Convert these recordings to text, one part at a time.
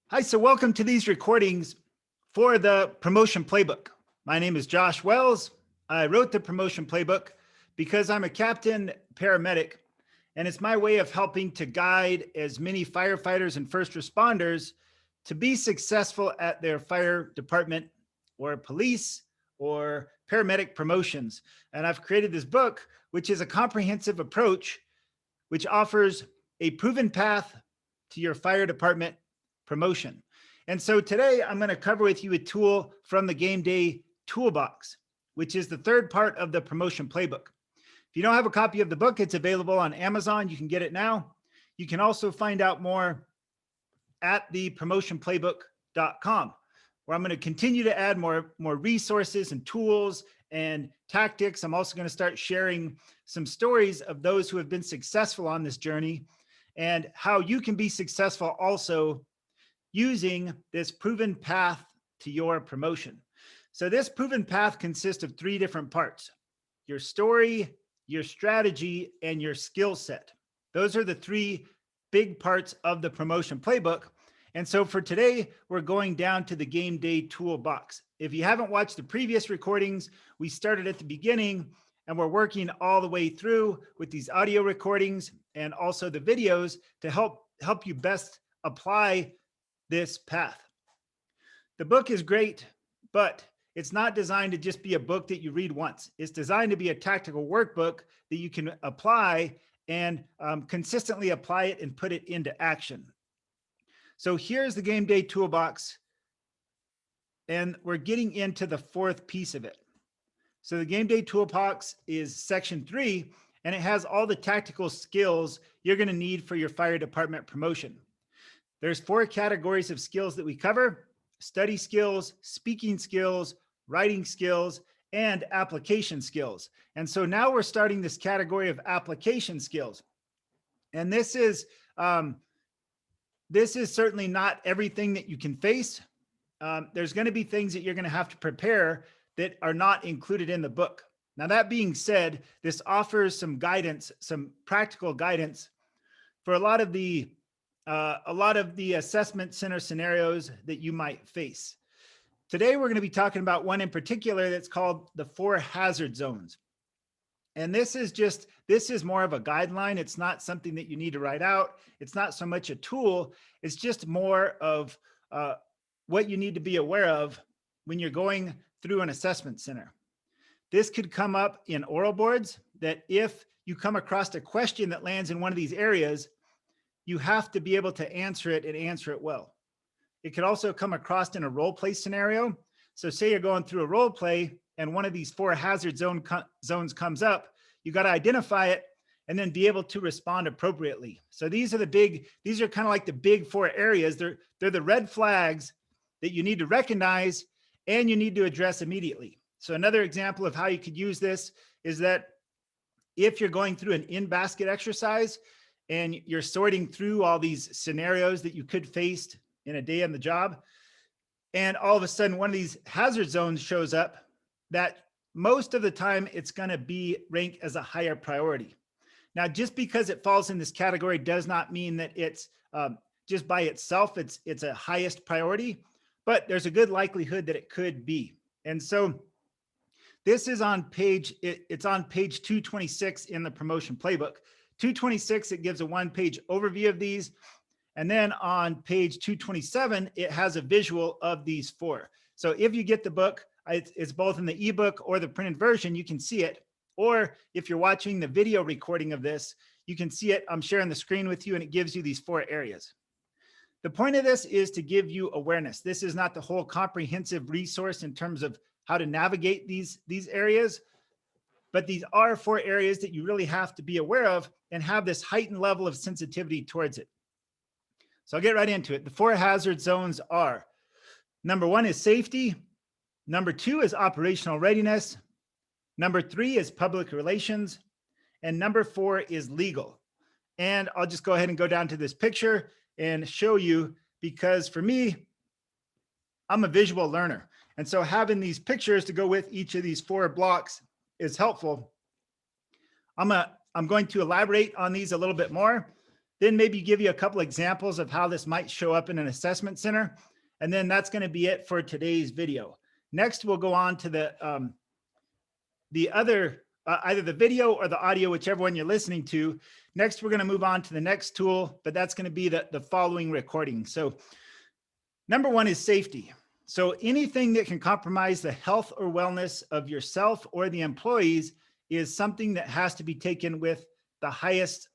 Hi, so welcome to these recordings for the promotion playbook. My name is Josh Wells. I wrote the promotion playbook because I'm a captain paramedic, and it's my way of helping to guide as many firefighters and first responders to be successful at their fire department or police or paramedic promotions. And I've created this book, which is a comprehensive approach, which offers a proven path to your fire department promotion. And so today I'm going to cover with you a tool from the Game Day Toolbox, which is the third part of the promotion playbook. If you don't have a copy of the book, it's available on Amazon. You can get it now. You can also find out more at thepromotionplaybook.com, where I'm going to continue to add more resources and tools and tactics. I'm also going to start sharing some stories of those who have been successful on this journey and how you can be successful also using this proven path to your promotion. So this proven path consists of three different parts: your story, your strategy, and your skill set. Those are the three big parts of the promotion playbook. And so for today, we're going down to the Game Day Toolbox. If you haven't watched the previous recordings, we started at the beginning and we're working all the way through with these audio recordings and also the videos to help you best apply this path. The book is great, but it's not designed to just be a book that you read once. It's designed to be a tactical workbook that you can apply and consistently apply it and put it into action. So here's the Game Day Toolbox, and we're getting into the fourth piece of it. So the Game Day Toolbox is section 3, and it has all the tactical skills you're going to need for your fire department promotion. There's 4 categories of skills that we cover: study skills, speaking skills, writing skills, and application skills. And so now we're starting this category of application skills. And this is certainly not everything that you can face. There's going to be things that you're going to have to prepare that are not included in the book. Now, that being said, this offers some guidance, some practical guidance for a lot of the assessment center scenarios that you might face. Today, we're going to be talking about one in particular that's called the 4 hazard zones. And this is more of a guideline. It's not something that you need to write out. It's not so much a tool. It's just more of what you need to be aware of when you're going through an assessment center. This could come up in oral boards, that if you come across a question that lands in one of these areas, you have to be able to answer it and answer it well. It could also come across in a role play scenario. So say you're going through a role play and one of these 4 hazard zones comes up, you got to identify it and then be able to respond appropriately. So these are kind of like the big 4 areas. They're the red flags that you need to recognize and you need to address immediately. So another example of how you could use this is that if you're going through an in-basket exercise and you're sorting through all these scenarios that you could face in a day on the job, and all of a sudden one of these hazard zones shows up, that most of the time it's going to be ranked as a higher priority. Now, just because it falls in this category does not mean that it's just by itself, it's a highest priority, but there's a good likelihood that it could be. And so this is on it's on page 226 in the promotion playbook. 226, it gives a 1-page overview of these. And then on page 227, it has a visual of these 4. So if you get the book, it's both in the ebook or the printed version, you can see it. Or if you're watching the video recording of this, you can see it. I'm sharing the screen with you and it gives you these 4 areas. The point of this is to give you awareness. This is not the whole comprehensive resource in terms of how to navigate these areas, but these are 4 areas that you really have to be aware of and have this heightened level of sensitivity towards it. So I'll get right into it. The 4 hazard zones are: number 1 is safety. Number 2 is operational readiness. Number 3 is public relations. And number 4 is legal. And I'll just go ahead and go down to this picture and show you, because for me, I'm a visual learner. And so having these pictures to go with each of these 4 blocks is helpful. I'm going to elaborate on these a little bit more, then maybe give you a couple examples of how this might show up in an assessment center. And then that's going to be it for today's video. Next, we'll go on to the other, either the video or the audio, whichever one you're listening to. Next, we're going to move on to the next tool, but that's going to be the following recording. So number one is safety. So anything that can compromise the health or wellness of yourself or the employees is something that has to be taken with the highest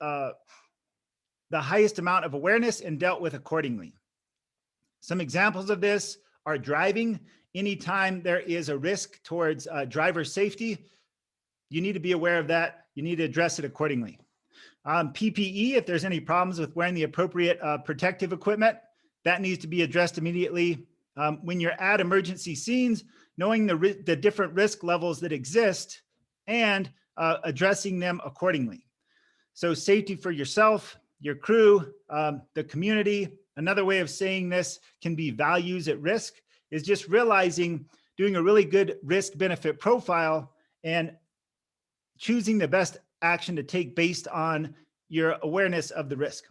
amount of awareness and dealt with accordingly. Some examples of this are driving. Anytime there is a risk towards driver safety, you need to be aware of that. You need to address it accordingly. PPE, if there's any problems with wearing the appropriate protective equipment, that needs to be addressed immediately. When you're at emergency scenes, knowing the different risk levels that exist and addressing them accordingly. So safety for yourself, your crew, the community. Another way of saying this can be values at risk, is just realizing, doing a really good risk benefit profile and choosing the best action to take based on your awareness of the risk.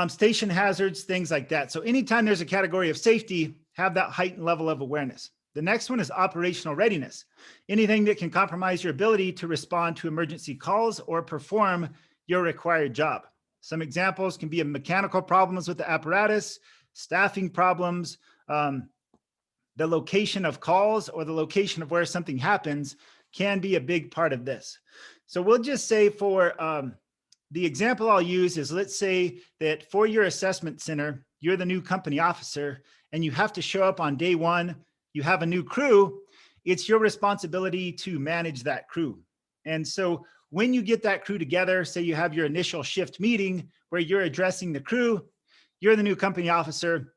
Station hazards, things like that. So anytime there's a category of safety, have that heightened level of awareness. The next one is operational readiness. Anything that can compromise your ability to respond to emergency calls or perform your required job. Some examples can be mechanical problems with the apparatus, staffing problems, the location of calls or the location of where something happens can be a big part of this. So we'll just say for the example I'll use is, let's say that for your assessment center, you're the new company officer and you have to show up on day one, you have a new crew, it's your responsibility to manage that crew. And so when you get that crew together, say you have your initial shift meeting where you're addressing the crew, you're the new company officer,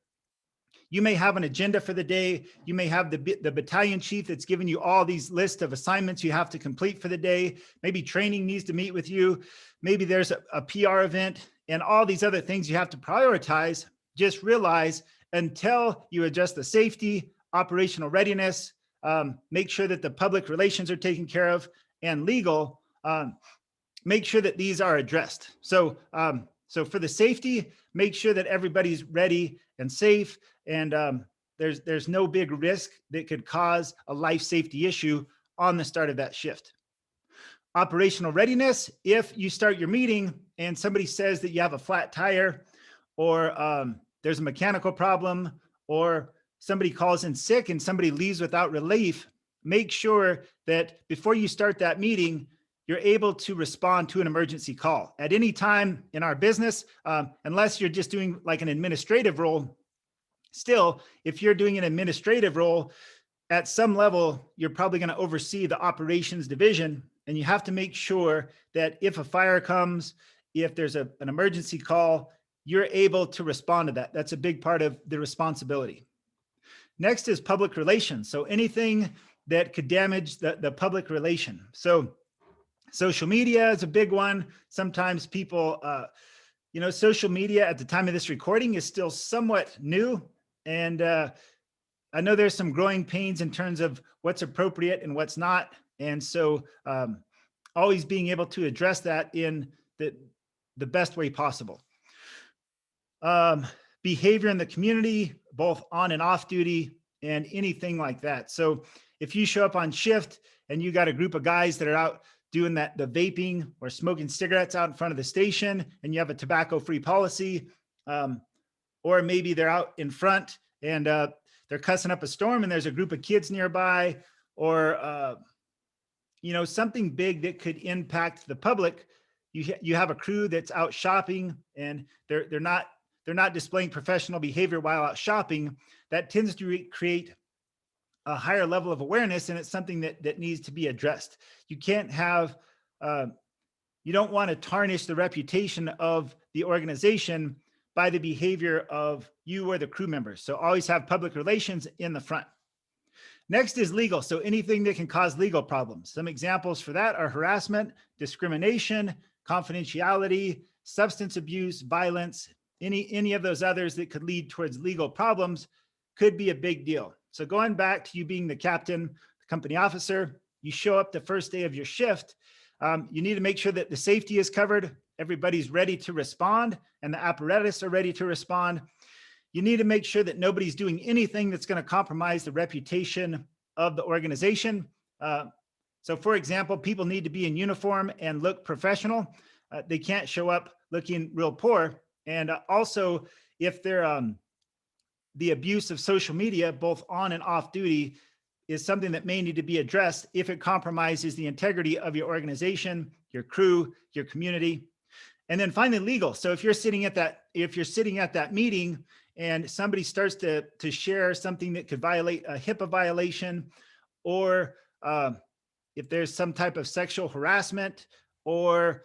you may have an agenda for the day. You may have the battalion chief that's giving you all these lists of assignments you have to complete for the day. Maybe training needs to meet with you. Maybe there's a PR event and all these other things you have to prioritize. Just realize, until you adjust the safety, operational readiness, make sure that the public relations are taken care of, and legal, make sure that these are addressed. So for the safety, make sure that everybody's ready and safe, and there's no big risk that could cause a life safety issue on the start of that shift. Operational readiness, if you start your meeting and somebody says that you have a flat tire, or there's a mechanical problem, or somebody calls in sick and somebody leaves without relief, make sure that before you start that meeting, you're able to respond to an emergency call. At any time in our business, unless you're just doing like an administrative role, still, if you're doing an administrative role, at some level, you're probably going to oversee the operations division, and you have to make sure that if a fire comes, if there's an emergency call, you're able to respond to that. That's a big part of the responsibility. Next is public relations. So anything that could damage the public relation. So social media is a big one. Sometimes people, social media at the time of this recording is still somewhat new. And I know there's some growing pains in terms of what's appropriate and what's not. And so always being able to address that in the best way possible. Behavior in the community, both on and off duty, and anything like that. So if you show up on shift and you got a group of guys that are out doing the vaping or smoking cigarettes out in front of the station, and you have a tobacco-free policy, or maybe they're out in front and they're cussing up a storm and there's a group of kids nearby, or something big that could impact the public. You have a crew that's out shopping and they're not displaying professional behavior while out shopping. That tends to create a higher level of awareness, and it's something that needs to be addressed. You can't have, you don't want to tarnish the reputation of the organization by the behavior of you or the crew members. So always have public relations in the front. Next is legal. So anything that can cause legal problems. Some examples for that are harassment, discrimination, confidentiality, substance abuse, violence, any of those others that could lead towards legal problems could be a big deal. So going back to you being the captain, the company officer, you show up the first day of your shift, you need to make sure that the safety is covered, everybody's ready to respond and the apparatus are ready to respond. You need to make sure that nobody's doing anything that's going to compromise the reputation of the organization. So for example, people need to be in uniform and look professional. They can't show up looking real poor. And also, if they're the abuse of social media, both on and off duty, is something that may need to be addressed if it compromises the integrity of your organization, your crew, your community. And then finally, legal. So if you're sitting at that meeting and somebody starts to share something that could violate a HIPAA violation, or if there's some type of sexual harassment, or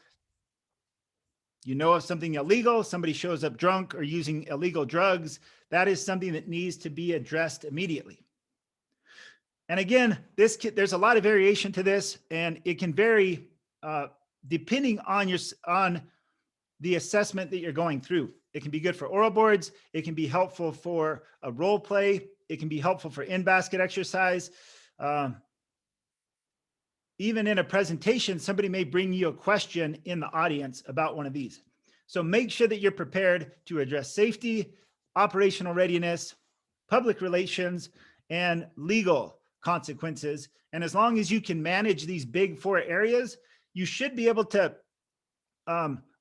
you know of something illegal, somebody shows up drunk or using illegal drugs, that is something that needs to be addressed immediately. And again, there's a lot of variation to this, and it can vary depending on the assessment that you're going through. It can be good for oral boards. It can be helpful for a role play. It can be helpful for in-basket exercise. Even in a presentation, somebody may bring you a question in the audience about one of these. So make sure that you're prepared to address safety, operational readiness, public relations, and legal consequences. And as long as you can manage these big 4 areas, you should be able to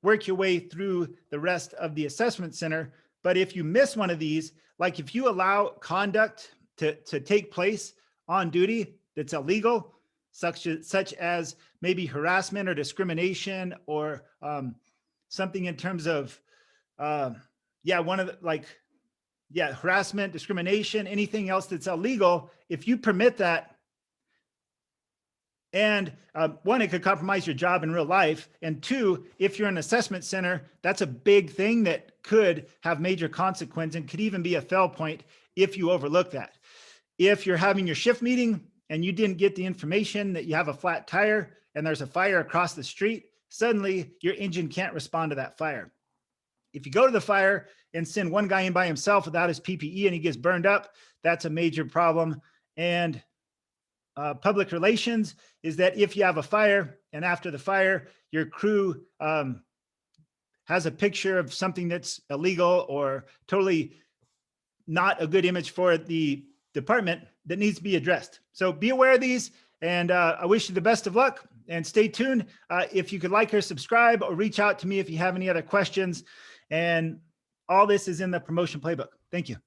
work your way through the rest of the assessment center. But if you miss one of these, like if you allow conduct to take place on duty that's illegal, such as maybe harassment or discrimination, or something in terms of, harassment, discrimination, anything else that's illegal, if you permit that, and one, it could compromise your job in real life. And 2, if you're in an assessment center, that's a big thing that could have major consequence and could even be a fail point if you overlook that. If you're having your shift meeting and you didn't get the information that you have a flat tire and there's a fire across the street, suddenly your engine can't respond to that fire. If you go to the fire and send one guy in by himself without his PPE and he gets burned up, that's a major problem. And public relations is that if you have a fire and after the fire, your crew has a picture of something that's illegal or totally not a good image for the department, that needs to be addressed. So be aware of these, and I wish you the best of luck, and stay tuned. If you could like or subscribe, or reach out to me if you have any other questions. And all this is in the promotion playbook. Thank you.